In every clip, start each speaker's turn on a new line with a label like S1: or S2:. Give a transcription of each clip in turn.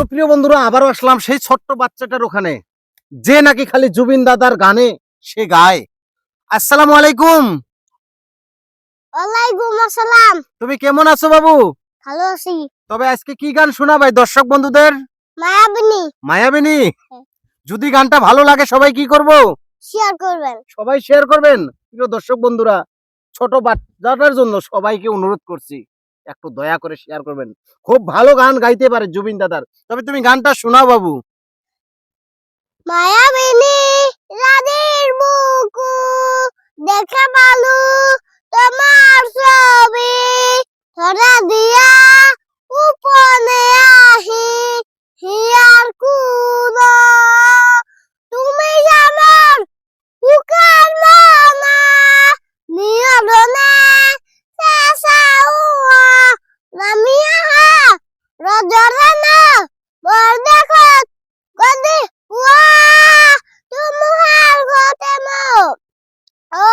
S1: তো প্রিয় বন্ধুরা, আবারও আসলাম সেই ছোট্ট বাচ্চাটার ওখানে, যে নাকি খালি জুবিন দাদার গানে সে গায়। আসসালামু আলাইকুম।
S2: ওয়ালাইকুম আসসালাম।
S1: তুমি কেমন আছো বাবু?
S2: ভালো আছি।
S1: তবে আজকে কি গান শোনাবাই দর্শক বন্ধুদের?
S2: মায়াবিনী।
S1: মায়াবিনী।
S2: হ্যাঁ।
S1: যদি গানটা ভালো লাগে সবাই কি করব?
S2: শেয়ার করবেন।
S1: সবাই শেয়ার করবেন। প্রিয় দর্শক বন্ধুরা, ছোট বাচ্চাটার জন্য সবাইকে অনুরোধ করছি, একটু দয়া করে শেয়ার করবেন। খুব ভালো গান গাইতে পারে জুবিন দাদার। তবে তুমি গানটা শোনাও বাবু।
S2: মায়াবিনী রাধের বুকু দেখে ভালো তোমার ছবি ধরা দিয়া উপনে আহি হিয়ার কুলো তুমি আমার বুকের মনা নিয়রনে সাসাউয়া নামিয়া রজরানা বর দেখো গদি ওয়া তুমহার গতে মো ও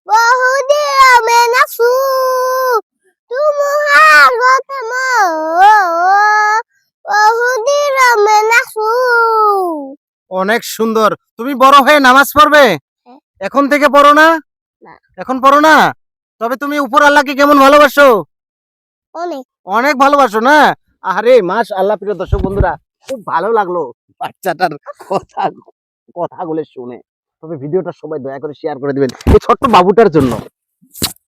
S2: বহুদিন মেনাসু তুমহার গতে মো বহুদিন মেনাসু।
S1: অনেক সুন্দর। তুমি বড় হয়ে নামাজ পড়বে?
S2: হ্যাঁ।
S1: এখন থেকে পড়ো না?
S2: না।
S1: এখন পড়ো না? তবে তুমি উপর আল্লাহকে কেমন ভালোবাসো?
S2: অনেক
S1: অনেক ভালোবাসো না? আরে মাশআল্লাহ। প্রিয় দর্শক বন্ধুরা, খুব ভালো লাগলো বাচ্চাটার কথাগুলো শুনে। তবে ভিডিওটা সবাই দয়া করে শেয়ার করে দিবেন এই ছোট্ট বাবুটার জন্য।